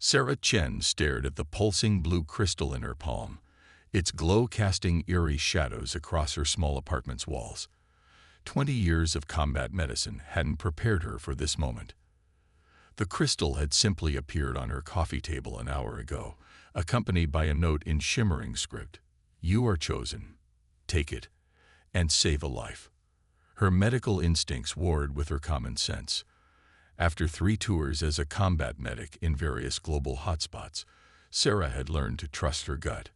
Sarah Chen stared at the pulsing blue crystal in her palm, its glow casting eerie shadows across her small apartment's walls. 20 years of combat medicine hadn't prepared her for this moment. The crystal had simply appeared on her coffee table an hour ago, accompanied by a note in shimmering script. "You are chosen. Take it, and save a life." Her medical instincts warred with her common sense. After 3 tours as a combat medic in various global hotspots, Sarah had learned to trust her gut.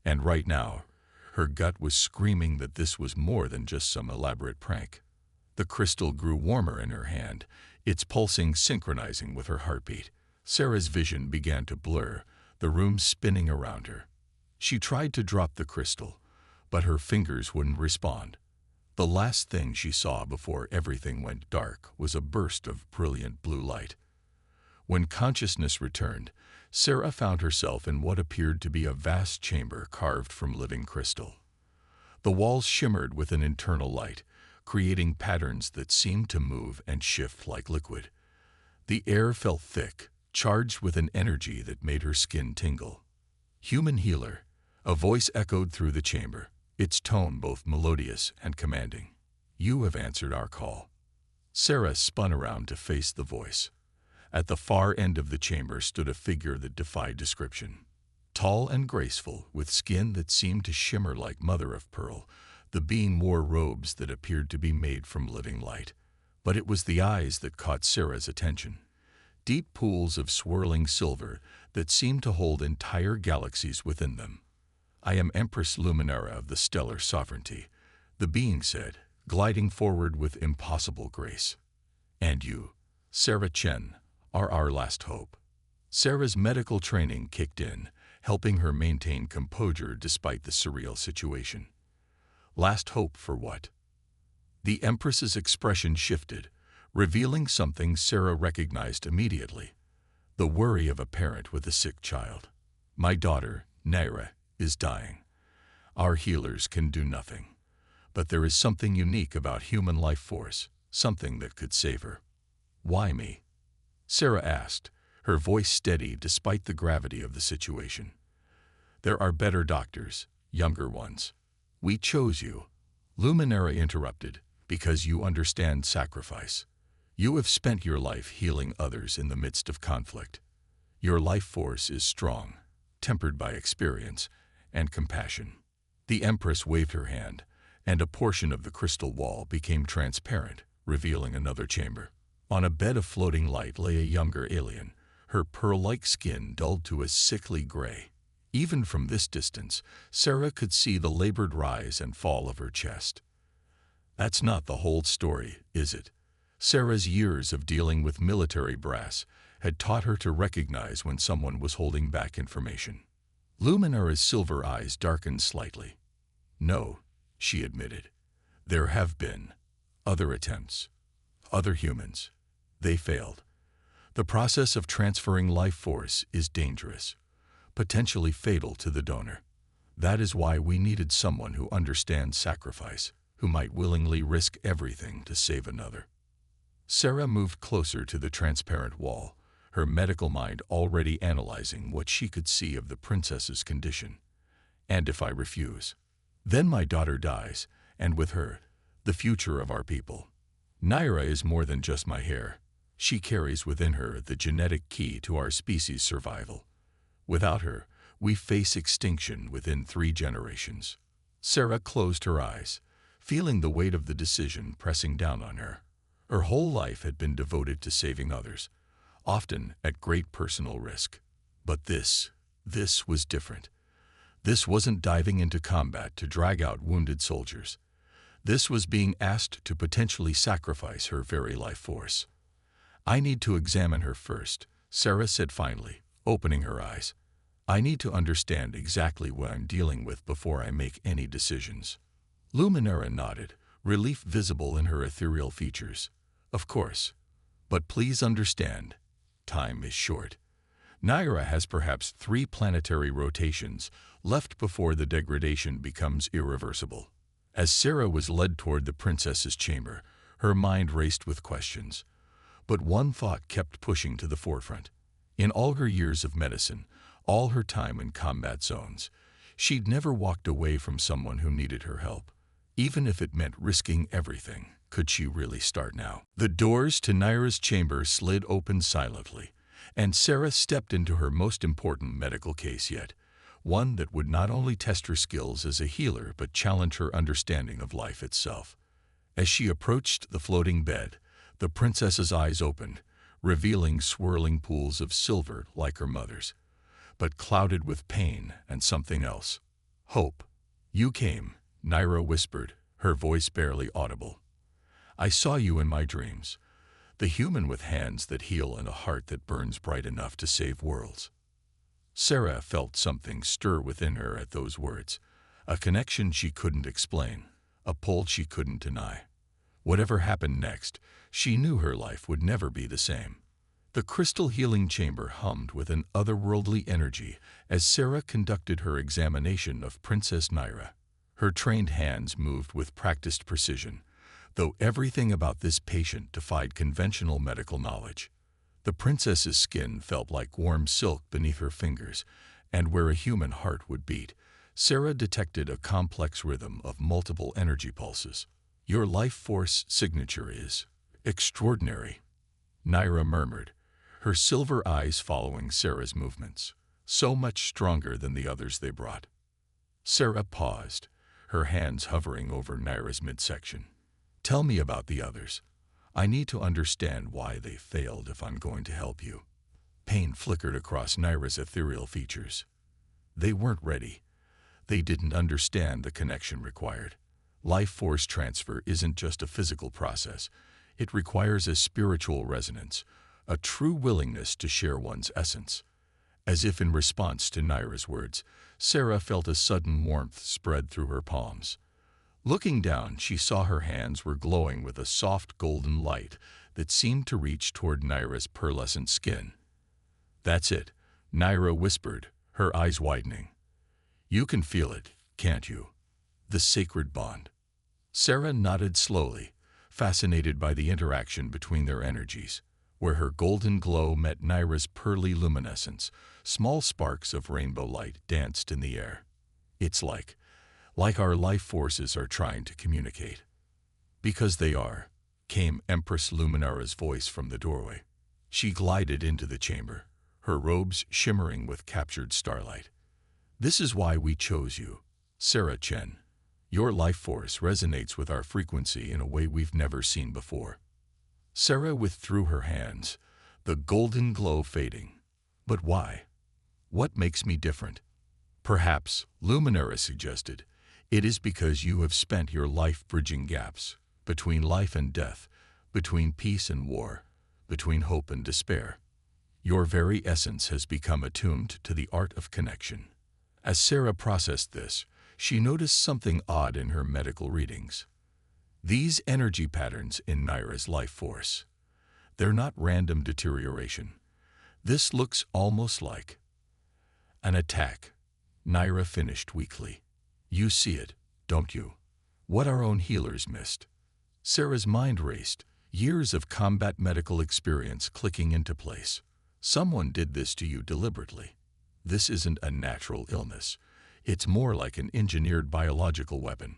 And right now, her gut was screaming that this was more than just some elaborate prank. The crystal grew warmer in her hand, its pulsing synchronizing with her heartbeat. Sarah's vision began to blur, the room spinning around her. She tried to drop the crystal, but her fingers wouldn't respond. The last thing she saw before everything went dark was a burst of brilliant blue light. When consciousness returned, Sarah found herself in what appeared to be a vast chamber carved from living crystal. The walls shimmered with an internal light, creating patterns that seemed to move and shift like liquid. The air felt thick, charged with an energy that made her skin tingle. "Human healer," a voice echoed through the chamber, its tone both melodious and commanding. "You have answered our call." Sarah spun around to face the voice. At the far end of the chamber stood a figure that defied description. Tall and graceful, with skin that seemed to shimmer like mother of pearl, the being wore robes that appeared to be made from living light. But it was the eyes that caught Sarah's attention. Deep pools of swirling silver that seemed to hold entire galaxies within them. "I am Empress Luminara of the Stellar Sovereignty," the being said, gliding forward with impossible grace. "And you, Sarah Chen, are our last hope." Sarah's medical training kicked in, helping her maintain composure despite the surreal situation. Last hope for what? The Empress's expression shifted, revealing something Sarah recognized immediately: the worry of a parent with a sick child. "My daughter, Naira, is dying. Our healers can do nothing. But there is something unique about human life force, something that could save her." "Why me?" Sarah asked, her voice steady despite the gravity of the situation. "There are better doctors, younger ones. We chose you," Luminara interrupted, "because you understand sacrifice. You have spent your life healing others in the midst of conflict. Your life force is strong, tempered by experience and compassion." The Empress waved her hand, and a portion of the crystal wall became transparent, revealing another chamber. On a bed of floating light lay a younger alien, her pearl-like skin dulled to a sickly gray. Even from this distance, Sarah could see the labored rise and fall of her chest. That's not the whole story, is it? Sarah's years of dealing with military brass had taught her to recognize when someone was holding back information. Luminara's silver eyes darkened slightly. "No," she admitted. "There have been other attempts, other humans. They failed. The process of transferring life force is dangerous, potentially fatal to the donor. That is why we needed someone who understands sacrifice, who might willingly risk everything to save another." Sarah moved closer to the transparent wall, her medical mind already analyzing what she could see of the princess's condition. "And if I refuse? Then my daughter dies, and with her, the future of our people. Naira is more than just my hair. She carries within her the genetic key to our species' survival. Without her, we face extinction within 3 generations." Sarah closed her eyes, feeling the weight of the decision pressing down on her. Her whole life had been devoted to saving others, often at great personal risk. But this was different. This wasn't diving into combat to drag out wounded soldiers. This was being asked to potentially sacrifice her very life force. "I need to examine her first," Sarah said finally, opening her eyes. "I need to understand exactly what I'm dealing with before I make any decisions." Luminara nodded, relief visible in her ethereal features. "Of course. But please understand, time is short. Naira has perhaps 3 planetary rotations left before the degradation becomes irreversible." As Sarah was led toward the princess's chamber, her mind raced with questions. But one thought kept pushing to the forefront. In all her years of medicine, all her time in combat zones, she'd never walked away from someone who needed her help, even if it meant risking everything. Could she really start now? The doors to Naira's chamber slid open silently, and Sarah stepped into her most important medical case yet, one that would not only test her skills as a healer but challenge her understanding of life itself. As she approached the floating bed, the princess's eyes opened, revealing swirling pools of silver like her mother's, but clouded with pain and something else. Hope. You came, Naira whispered, her voice barely audible. I saw you in my dreams, the human with hands that heal and a heart that burns bright enough to save worlds. Sarah felt something stir within her at those words, a connection she couldn't explain, a pull she couldn't deny. Whatever happened next, she knew her life would never be the same. The crystal healing chamber hummed with an otherworldly energy as Sarah conducted her examination of Princess Naira. Her trained hands moved with practiced precision, though everything about this patient defied conventional medical knowledge. The princess's skin felt like warm silk beneath her fingers, and where a human heart would beat, Sarah detected a complex rhythm of multiple energy pulses. Your life force signature is extraordinary, Naira murmured, her silver eyes following Sarah's movements, so much stronger than the others they brought. Sarah paused, her hands hovering over Naira's midsection. Tell me about the others. I need to understand why they failed if I'm going to help you. Pain flickered across Naira's ethereal features. They weren't ready. They didn't understand the connection required. Life force transfer isn't just a physical process. It requires a spiritual resonance, a true willingness to share one's essence. As if in response to Naira's words, Sarah felt a sudden warmth spread through her palms. Looking down, she saw her hands were glowing with a soft golden light that seemed to reach toward Naira's pearlescent skin. That's it, Naira whispered, her eyes widening. You can feel it, can't you? The sacred bond. Sarah nodded slowly, fascinated by the interaction between their energies. Where her golden glow met Naira's pearly luminescence, small sparks of rainbow light danced in the air. It's like our life forces are trying to communicate. Because they are, came Empress Luminara's voice from the doorway. She glided into the chamber, her robes shimmering with captured starlight. This is why we chose you, Sarah Chen. Your life force resonates with our frequency in a way we've never seen before. Sarah withdrew her hands, the golden glow fading. But why? What makes me different? Perhaps, Luminara suggested, it is because you have spent your life bridging gaps, between life and death, between peace and war, between hope and despair. Your very essence has become attuned to the art of connection. As Sarah processed this, she noticed something odd in her medical readings. These energy patterns in Naira's life force, they're not random deterioration. This looks almost like an attack, Naira finished weakly. You see it, don't you? What our own healers missed. Sarah's mind raced, years of combat medical experience clicking into place. Someone did this to you deliberately. This isn't a natural illness. It's more like an engineered biological weapon.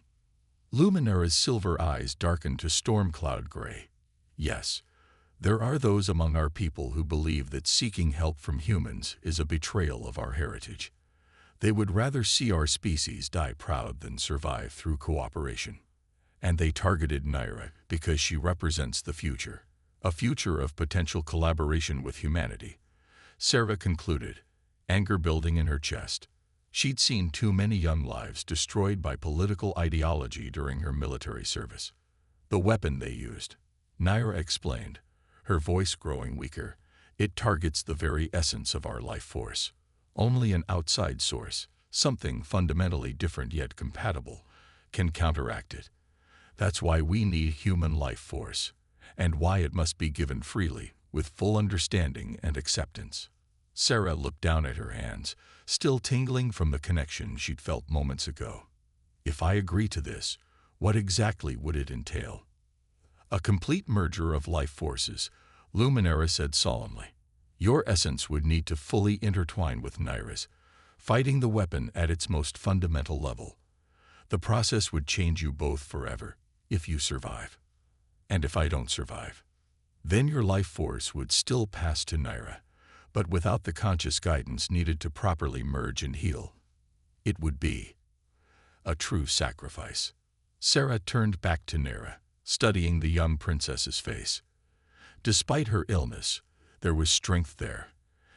Luminara's silver eyes darkened to storm cloud gray. Yes, there are those among our people who believe that seeking help from humans is a betrayal of our heritage. They would rather see our species die proud than survive through cooperation. And they targeted Naira because she represents the future, a future of potential collaboration with humanity. Sarah concluded, anger building in her chest. She'd seen too many young lives destroyed by political ideology during her military service. The weapon they used, Naira explained, her voice growing weaker, it targets the very essence of our life force. Only an outside source, something fundamentally different yet compatible, can counteract it. That's why we need human life force, and why it must be given freely, with full understanding and acceptance. Sarah looked down at her hands, still tingling from the connection she'd felt moments ago. If I agree to this, what exactly would it entail? A complete merger of life forces, Luminara said solemnly. Your essence would need to fully intertwine with Naira's, fighting the weapon at its most fundamental level. The process would change you both forever, if you survive. And if I don't survive, then your life force would still pass to Naira, but without the conscious guidance needed to properly merge and heal. It would be a true sacrifice. Sarah turned back to Naira, studying the young princess's face. Despite her illness, there was strength there,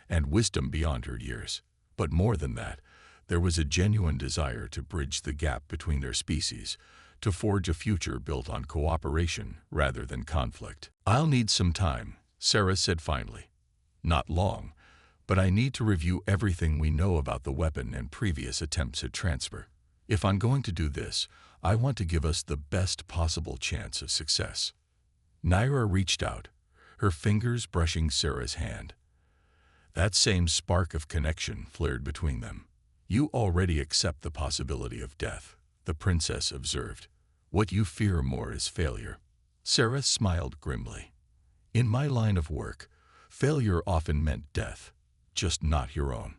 and wisdom beyond her years. But more than that, there was a genuine desire to bridge the gap between their species, to forge a future built on cooperation rather than conflict. "I'll need some time," Sarah said finally. "Not long, but I need to review everything we know about the weapon and previous attempts at transfer. If I'm going to do this, I want to give us the best possible chance of success." Naira reached out, her fingers brushing Sarah's hand. That same spark of connection flared between them. "You already accept the possibility of death," the princess observed. "What you fear more is failure." Sarah smiled grimly. "In my line of work, failure often meant death, just not your own.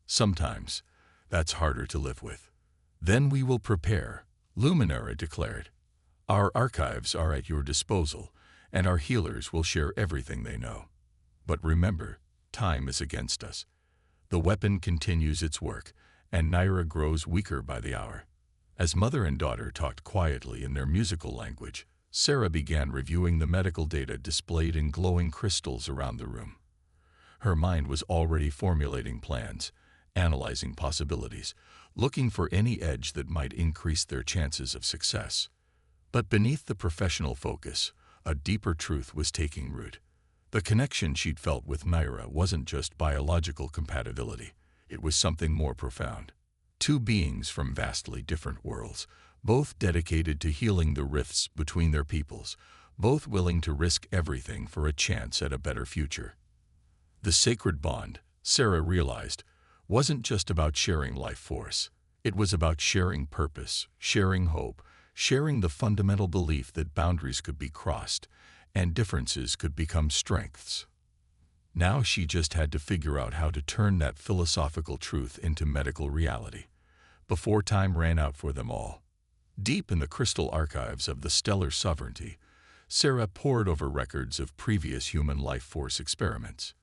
Sometimes, that's harder to live with." "Then we will prepare," Luminara declared. "Our archives are at your disposal, and our healers will share everything they know. But remember, time is against us. The weapon continues its work, and Naira grows weaker by the hour." As mother and daughter talked quietly in their musical language, Sarah began reviewing the medical data displayed in glowing crystals around the room. Her mind was already formulating plans, analyzing possibilities, looking for any edge that might increase their chances of success. But beneath the professional focus, a deeper truth was taking root. The connection she'd felt with Naira wasn't just biological compatibility, it was something more profound. Two beings from vastly different worlds, both dedicated to healing the rifts between their peoples, both willing to risk everything for a chance at a better future. The sacred bond, Sarah realized, wasn't just about sharing life force. It was about sharing purpose, sharing hope, sharing the fundamental belief that boundaries could be crossed and differences could become strengths. Now she just had to figure out how to turn that philosophical truth into medical reality, before time ran out for them all. Deep in the crystal archives of the stellar sovereignty, Sarah pored over records of previous human life force experiments.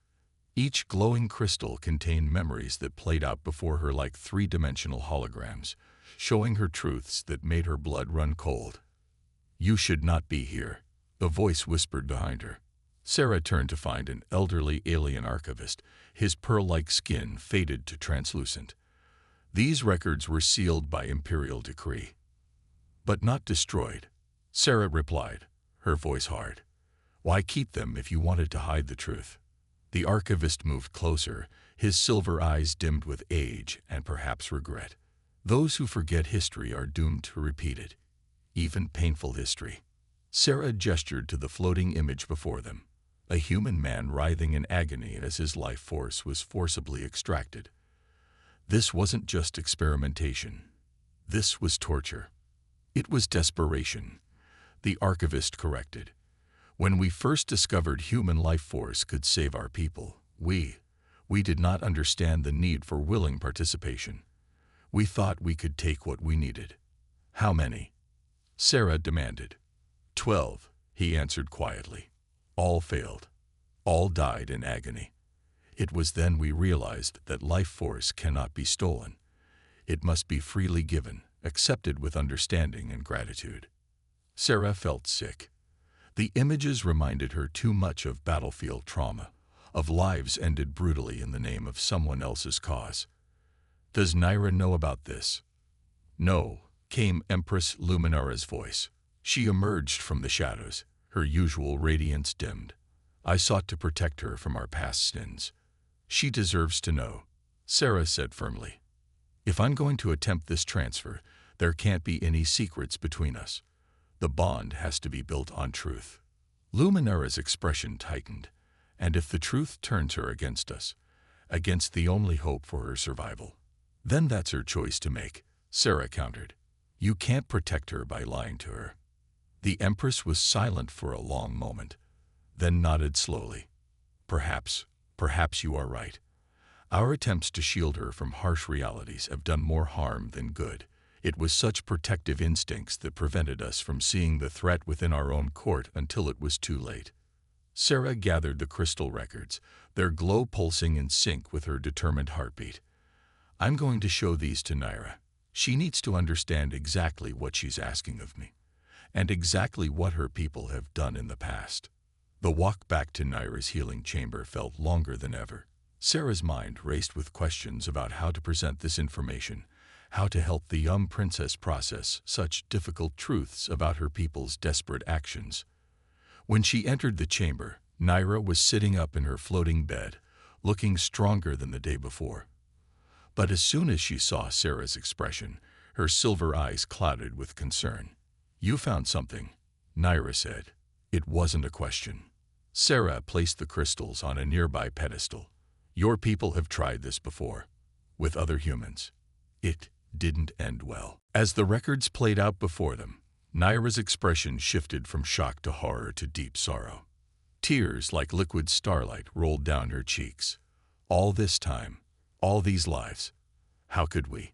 Each glowing crystal contained memories that played out before her like three-dimensional holograms, showing her truths that made her blood run cold. "You should not be here," a voice whispered behind her. Sarah turned to find an elderly alien archivist, his pearl-like skin faded to translucent. These records were sealed by imperial decree. "But not destroyed," Sarah replied, her voice hard. "Why keep them if you wanted to hide the truth?" The archivist moved closer, his silver eyes dimmed with age and perhaps regret. "Those who forget history are doomed to repeat it, even painful history." Sarah gestured to the floating image before them, a human man writhing in agony as his life force was forcibly extracted. This wasn't just experimentation. This was torture. It was desperation. The archivist corrected. "When we first discovered human life force could save our people, we did not understand the need for willing participation. We thought we could take what we needed." "How many?" Sarah demanded. 12, he answered quietly. "All failed. All died in agony. It was then we realized that life force cannot be stolen. It must be freely given, accepted with understanding and gratitude." Sarah felt sick. The images reminded her too much of battlefield trauma, of lives ended brutally in the name of someone else's cause. "Does Naira know about this?" "No," came Empress Luminara's voice. She emerged from the shadows, her usual radiance dimmed. "I sought to protect her from our past sins. She deserves to know," Sarah said firmly. "If I'm going to attempt this transfer, there can't be any secrets between us. The bond has to be built on truth." Luminara's expression tightened, and if the truth turns her against us, against the only hope for her survival, then that's her choice to make, Sarah countered. "You can't protect her by lying to her." The Empress was silent for a long moment, then nodded slowly. Perhaps Perhaps you are right. Our attempts to shield her from harsh realities have done more harm than good. It was such protective instincts that prevented us from seeing the threat within our own court until it was too late. Sarah gathered the crystal records, their glow pulsing in sync with her determined heartbeat. I'm going to show these to Naira. She needs to understand exactly what she's asking of me, and exactly what her people have done in the past. The walk back to Naira's healing chamber felt longer than ever. Sarah's mind raced with questions about how to present this information, how to help the young princess process such difficult truths about her people's desperate actions. When she entered the chamber, Naira was sitting up in her floating bed, looking stronger than the day before. But as soon as she saw Sarah's expression, her silver eyes clouded with concern. You found something, Naira said. It wasn't a question. Sarah placed the crystals on a nearby pedestal. Your people have tried this before, with other humans. It didn't end well. As the records played out before them, Naira's expression shifted from shock to horror to deep sorrow. Tears like liquid starlight rolled down her cheeks. All this time, all these lives. How could we?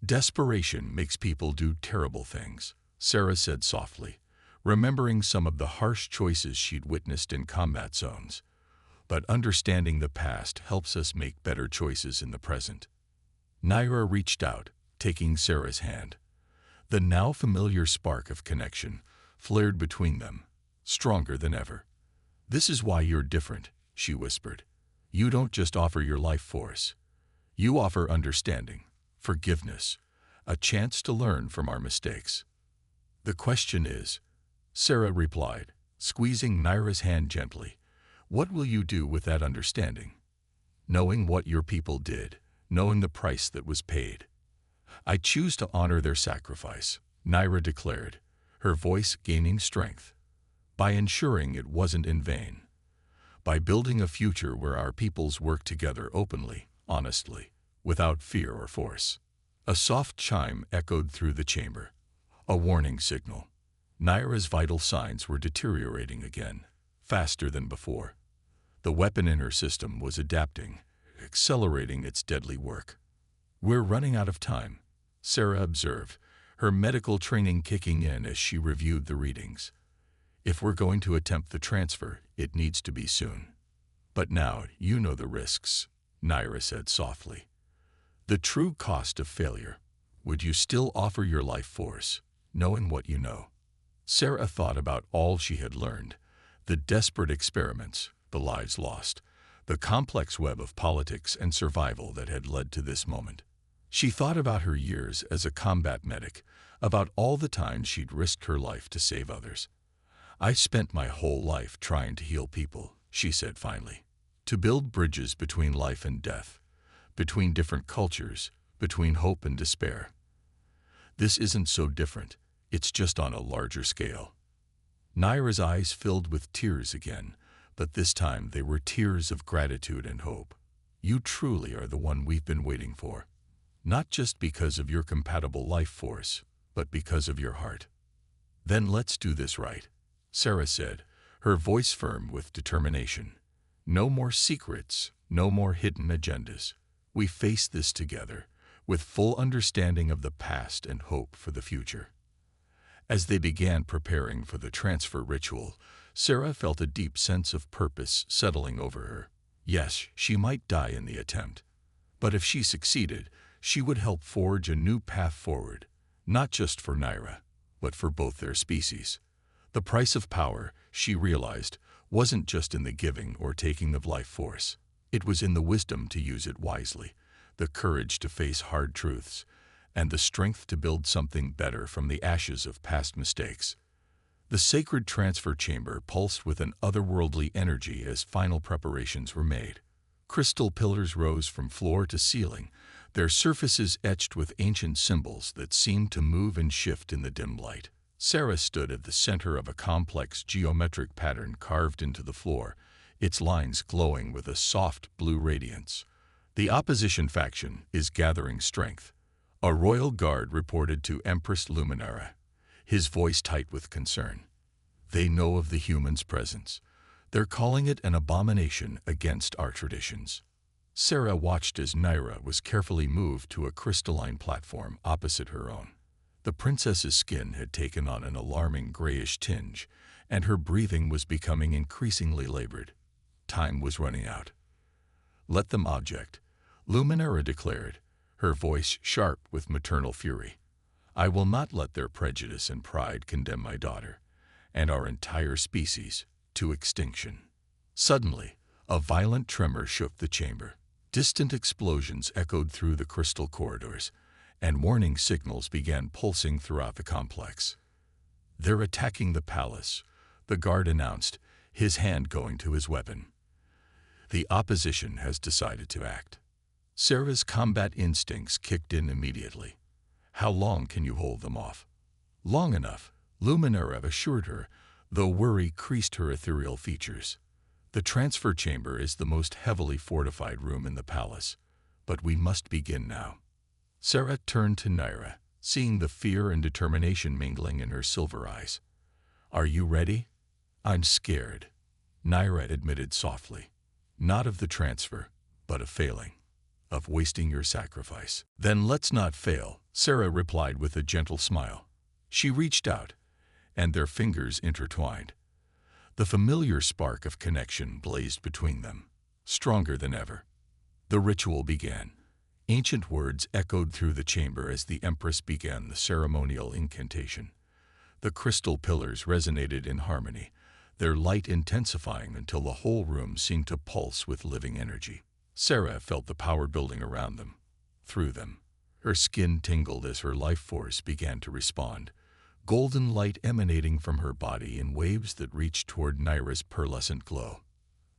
Desperation makes people do terrible things, Sarah said softly, remembering some of the harsh choices she'd witnessed in combat zones. But understanding the past helps us make better choices in the present. Naira reached out, taking Sarah's hand. The now familiar spark of connection flared between them, stronger than ever. This is why you're different, she whispered. You don't just offer your life force. You offer understanding, forgiveness, a chance to learn from our mistakes. The question is, Sarah replied, squeezing Naira's hand gently, what will you do with that understanding? Knowing what your people did, knowing the price that was paid. I choose to honor their sacrifice, Naira declared, her voice gaining strength. By ensuring it wasn't in vain. By building a future where our peoples work together openly, honestly, without fear or force. A soft chime echoed through the chamber. A warning signal. Naira's vital signs were deteriorating again, faster than before. The weapon in her system was adapting, accelerating its deadly work. We're running out of time, Sarah observed, her medical training kicking in as she reviewed the readings. If we're going to attempt the transfer, it needs to be soon. But now you know the risks, Naira said softly. The true cost of failure. Would you still offer your life force, knowing what you know? Sarah thought about all she had learned, the desperate experiments, the lives lost, the complex web of politics and survival that had led to this moment. She thought about her years as a combat medic, about all the times she'd risked her life to save others. I spent my whole life trying to heal people, she said finally, to build bridges between life and death, between different cultures, between hope and despair. This isn't so different, it's just on a larger scale. Naira's eyes filled with tears again, but this time they were tears of gratitude and hope. You truly are the one we've been waiting for. Not just because of your compatible life force, but because of your heart. Then let's do this right, Sarah said, her voice firm with determination. No more secrets, no more hidden agendas. We face this together, with full understanding of the past and hope for the future. As they began preparing for the transfer ritual, Sarah felt a deep sense of purpose settling over her. Yes, she might die in the attempt, but if she succeeded, she would help forge a new path forward, not just for Naira, but for both their species. The price of power, she realized, wasn't just in the giving or taking of life force. It was in the wisdom to use it wisely, the courage to face hard truths, and the strength to build something better from the ashes of past mistakes. The sacred transfer chamber pulsed with an otherworldly energy as final preparations were made. Crystal pillars rose from floor to ceiling, their surfaces etched with ancient symbols that seemed to move and shift in the dim light. Sarah stood at the center of a complex geometric pattern carved into the floor, its lines glowing with a soft blue radiance. The opposition faction is gathering strength, a royal guard reported to Empress Luminara, his voice tight with concern. They know of the humans' presence. They're calling it an abomination against our traditions. Sarah watched as Naira was carefully moved to a crystalline platform opposite her own. The princess's skin had taken on an alarming grayish tinge, and her breathing was becoming increasingly labored. Time was running out. "Let them object," Luminara declared, her voice sharp with maternal fury. "I will not let their prejudice and pride condemn my daughter, and our entire species, to extinction." Suddenly, a violent tremor shook the chamber. Distant explosions echoed through the crystal corridors, and warning signals began pulsing throughout the complex. "They're attacking the palace," the guard announced, his hand going to his weapon. "The opposition has decided to act." Sarah's combat instincts kicked in immediately. "How long can you hold them off?" "Long enough," Luminara assured her, though worry creased her ethereal features. "The transfer chamber is the most heavily fortified room in the palace, but we must begin now." Sarah turned to Naira, seeing the fear and determination mingling in her silver eyes. "Are you ready?" "I'm scared," Naira admitted softly. "Not of the transfer, but of failing, of wasting your sacrifice." "Then let's not fail," Sarah replied with a gentle smile. She reached out, and their fingers intertwined. The familiar spark of connection blazed between them, stronger than ever. The ritual began. Ancient words echoed through the chamber as the Empress began the ceremonial incantation. The crystal pillars resonated in harmony, their light intensifying until the whole room seemed to pulse with living energy. Sarah felt the power building around them, through them. Her skin tingled as her life force began to respond, golden light emanating from her body in waves that reached toward Naira's pearlescent glow.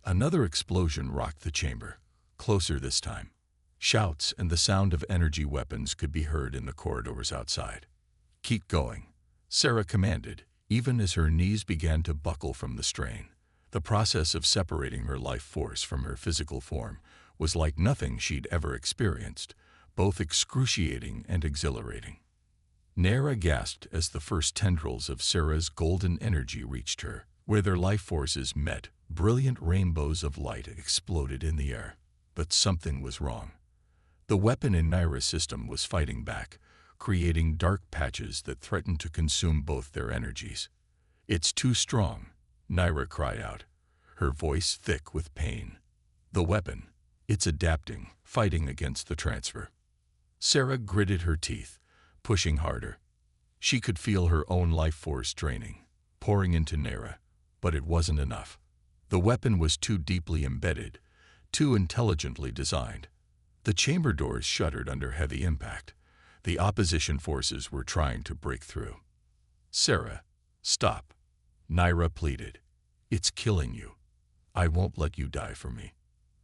Another explosion rocked the chamber, closer this time. Shouts and the sound of energy weapons could be heard in the corridors outside. "Keep going," Sarah commanded, even as her knees began to buckle from the strain. The process of separating her life force from her physical form was like nothing she'd ever experienced, both excruciating and exhilarating. Naira gasped as the first tendrils of Sarah's golden energy reached her. Where their life forces met, brilliant rainbows of light exploded in the air. But something was wrong. The weapon in Naira's system was fighting back, creating dark patches that threatened to consume both their energies. "It's too strong," Naira cried out, her voice thick with pain. "The weapon, it's adapting, fighting against the transfer." Sarah gritted her teeth, pushing harder. She could feel her own life force draining, pouring into Naira, but it wasn't enough. The weapon was too deeply embedded, too intelligently designed. The chamber doors shuddered under heavy impact. The opposition forces were trying to break through. "Sarah, stop," Naira pleaded. "It's killing you. I won't let you die for me."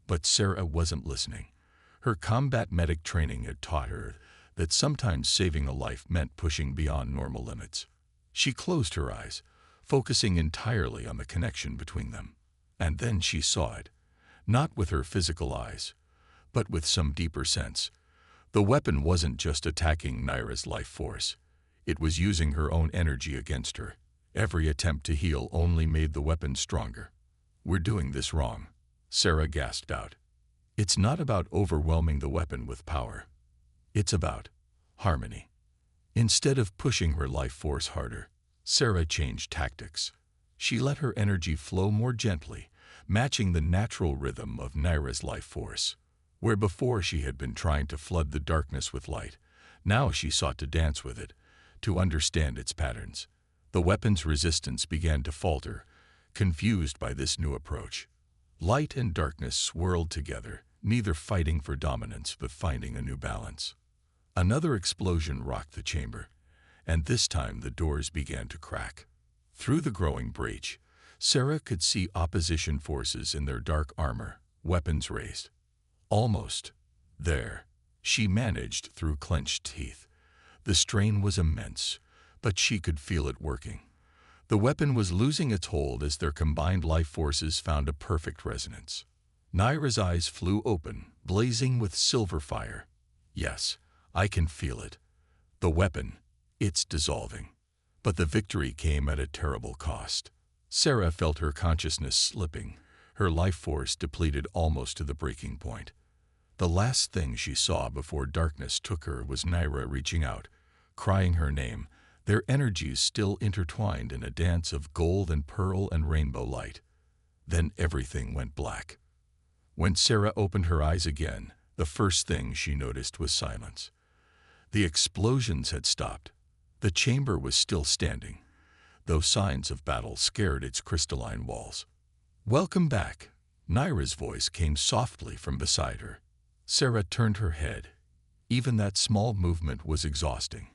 But Sarah wasn't listening. Her combat medic training had taught her that sometimes saving a life meant pushing beyond normal limits. She closed her eyes, focusing entirely on the connection between them. And then she saw it, not with her physical eyes, but with some deeper sense. The weapon wasn't just attacking Naira's life force. It was using her own energy against her. Every attempt to heal only made the weapon stronger. "We're doing this wrong," Sarah gasped out. "It's not about overwhelming the weapon with power. It's about harmony." Instead of pushing her life force harder, Sarah changed tactics. She let her energy flow more gently, matching the natural rhythm of Naira's life force. Where before she had been trying to flood the darkness with light, now she sought to dance with it, to understand its patterns. The weapon's resistance began to falter, confused by this new approach. Light and darkness swirled together, neither fighting for dominance but finding a new balance. Another explosion rocked the chamber, and this time the doors began to crack. Through the growing breach, Sarah could see opposition forces in their dark armor, weapons raised. Almost there, she managed through clenched teeth. The strain was immense, but she could feel it working. The weapon was losing its hold as their combined life forces found a perfect resonance. Naira's eyes flew open, blazing with silver fire. "Yes, I can feel it. The weapon, it's dissolving." But the victory came at a terrible cost. Sarah felt her consciousness slipping, her life force depleted almost to the breaking point. The last thing she saw before darkness took her was Naira reaching out, crying her name, their energies still intertwined in a dance of gold and pearl and rainbow light. Then everything went black. When Sarah opened her eyes again, the first thing she noticed was silence. The explosions had stopped. The chamber was still standing, though signs of battle scared its crystalline walls. "Welcome back," Naira's voice came softly from beside her. Sarah turned her head. Even that small movement was exhausting.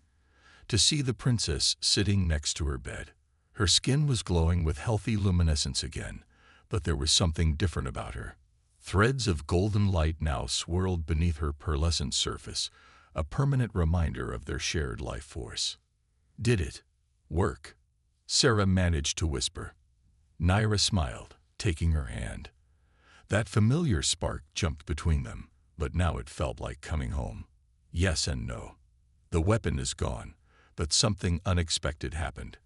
To see the princess sitting next to her bed. Her skin was glowing with healthy luminescence again, but there was something different about her. Threads of golden light now swirled beneath her pearlescent surface, a permanent reminder of their shared life force. "Did it work?" Sarah managed to whisper. Naira smiled, taking her hand. That familiar spark jumped between them, but now it felt like coming home. Yes and no. The weapon is gone, but something unexpected happened.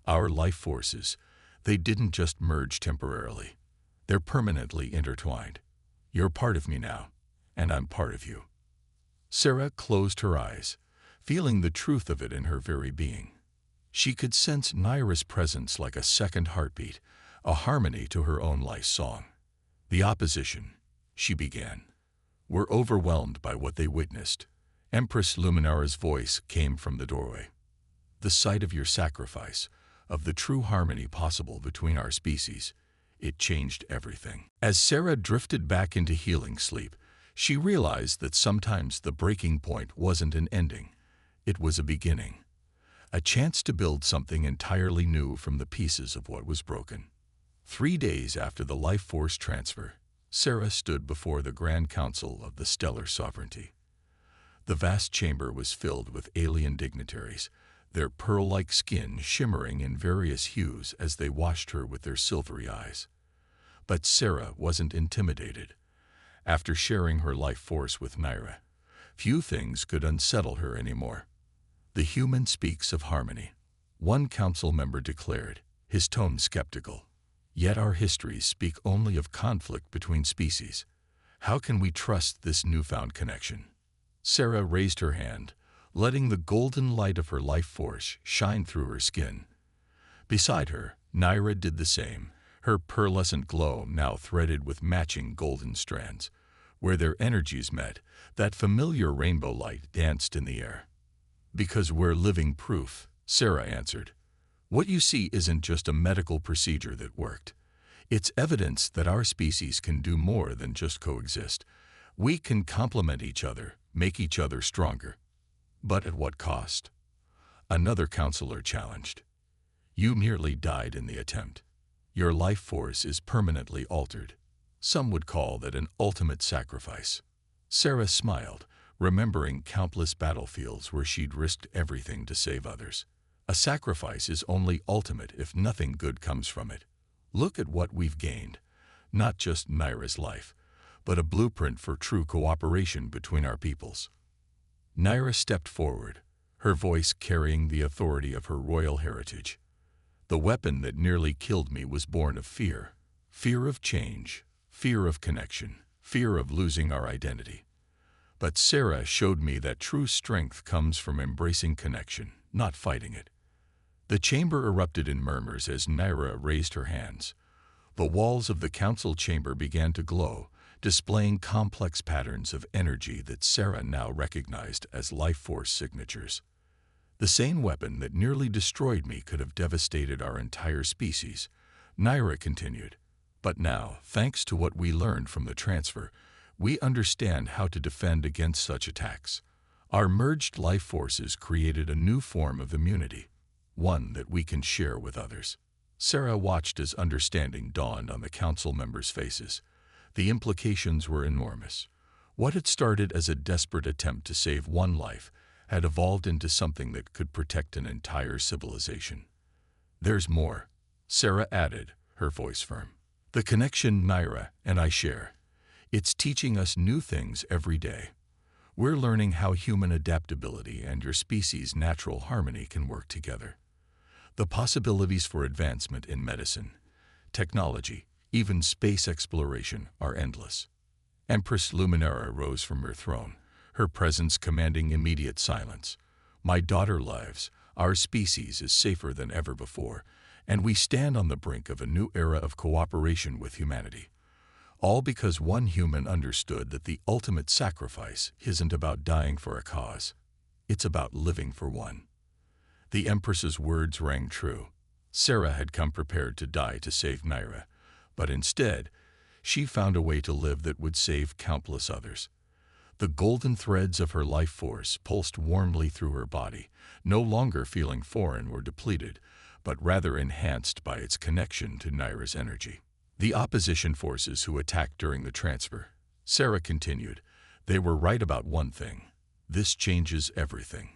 Our life forces, they didn't just merge temporarily. They're permanently intertwined. You're part of me now, and I'm part of you. Sarah closed her eyes, feeling the truth of it in her very being. She could sense Naira's presence like a second heartbeat, a harmony to her own life song. "The opposition," she began, were overwhelmed by what they witnessed. Empress Luminara's voice came from the doorway. "The sight of your sacrifice, of the true harmony possible between our species, it changed everything." As Sarah drifted back into healing sleep, she realized that sometimes the breaking point wasn't an ending, it was a beginning. A chance to build something entirely new from the pieces of what was broken. 3 days after the life force transfer, Sarah stood before the Grand Council of the Stellar Sovereignty. The vast chamber was filled with alien dignitaries, their pearl-like skin shimmering in various hues as they watched her with their silvery eyes. But Sarah wasn't intimidated. After sharing her life force with Naira, few things could unsettle her anymore. "The human speaks of harmony," one council member declared, his tone skeptical. "Yet our histories speak only of conflict between species. How can we trust this newfound connection?" Sarah raised her hand, letting the golden light of her life force shine through her skin. Beside her, Naira did the same, her pearlescent glow now threaded with matching golden strands. Where their energies met, that familiar rainbow light danced in the air. "Because we're living proof," Sarah answered. "What you see isn't just a medical procedure that worked. It's evidence that our species can do more than just coexist. We can complement each other, make each other stronger." "But at what cost?" another counselor challenged. "You nearly died in the attempt. Your life force is permanently altered. Some would call that an ultimate sacrifice." Sarah smiled, remembering countless battlefields where she'd risked everything to save others. "A sacrifice is only ultimate if nothing good comes from it. Look at what we've gained. Not just Naira's life, but a blueprint for true cooperation between our peoples." Naira stepped forward, her voice carrying the authority of her royal heritage. "The weapon that nearly killed me was born of fear. Fear of change, fear of connection, fear of losing our identity. But Sarah showed me that true strength comes from embracing connection, not fighting it." The chamber erupted in murmurs as Naira raised her hands. The walls of the council chamber began to glow, displaying complex patterns of energy that Sarah now recognized as life force signatures. "The same weapon that nearly destroyed me could have devastated our entire species," Naira continued. "But now, thanks to what we learned from the transfer, we understand how to defend against such attacks. Our merged life forces created a new form of immunity, one that we can share with others." Sarah watched as understanding dawned on the council members' faces. The implications were enormous. What had started as a desperate attempt to save one life had evolved into something that could protect an entire civilization. "There's more," Sarah added, her voice firm. "The connection Naira and I share. It's teaching us new things every day. We're learning how human adaptability and your species' natural harmony can work together. The possibilities for advancement in medicine, technology, even space exploration are endless. Empress Luminara rose from her throne, her presence commanding immediate silence. My daughter lives, our species is safer than ever before, and we stand on the brink of a new era of cooperation with humanity. All because one human understood that the ultimate sacrifice isn't about dying for a cause. It's about living for one. The Empress's words rang true. Sarah had come prepared to die to save Naira, but instead, she found a way to live that would save countless others. The golden threads of her life force pulsed warmly through her body, no longer feeling foreign or depleted, but rather enhanced by its connection to Naira's energy. The opposition forces who attacked during the transfer, Sarah continued, they were right about one thing. This changes everything.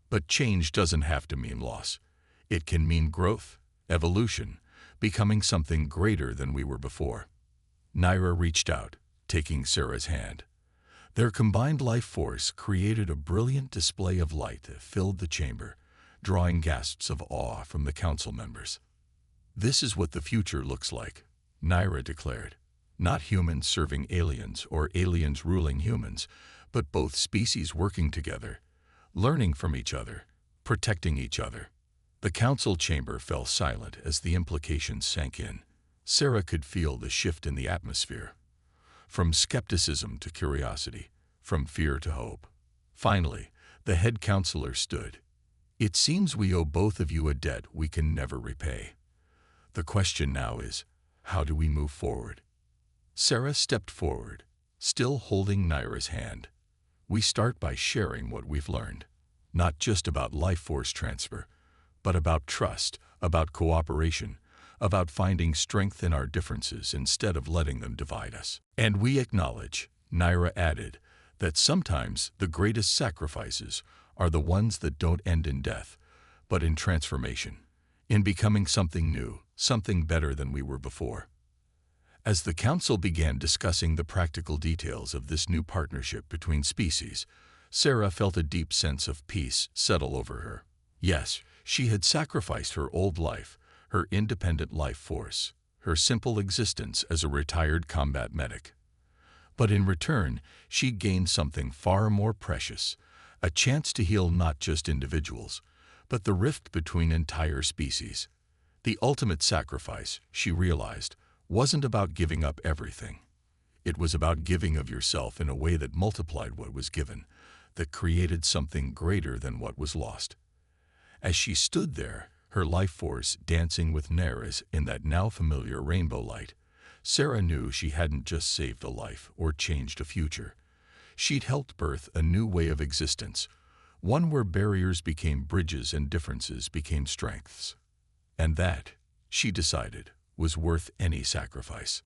But change doesn't have to mean loss. It can mean growth, evolution, becoming something greater than we were before. Naira reached out, taking Sarah's hand. Their combined life force created a brilliant display of light that filled the chamber, drawing gasps of awe from the council members. This is what the future looks like, Naira declared. Not humans serving aliens or aliens ruling humans, but both species working together, learning from each other, protecting each other. The council chamber fell silent as the implications sank in. Sarah could feel the shift in the atmosphere. From skepticism to curiosity, from fear to hope. Finally, the head counselor stood. It seems we owe both of you a debt we can never repay. The question now is, how do we move forward? Sarah stepped forward, still holding Naira's hand. We start by sharing what we've learned, not just about life force transfer, but about trust, about cooperation, about finding strength in our differences instead of letting them divide us. And we acknowledge, Naira added, that sometimes the greatest sacrifices are the ones that don't end in death, but in transformation, in becoming something new, something better than we were before. As the council began discussing the practical details of this new partnership between species, Sarah felt a deep sense of peace settle over her. Yes, she had sacrificed her old life, her independent life force, her simple existence as a retired combat medic. But in return, she gained something far more precious, a chance to heal not just individuals, but the rift between entire species. The ultimate sacrifice, she realized, wasn't about giving up everything. It was about giving of yourself in a way that multiplied what was given, that created something greater than what was lost. As she stood there, her life force dancing with Naira's in that now familiar rainbow light, Sarah knew she hadn't just saved a life or changed a future. She'd helped birth a new way of existence, one where barriers became bridges and differences became strengths. And that, she decided, was worth any sacrifice.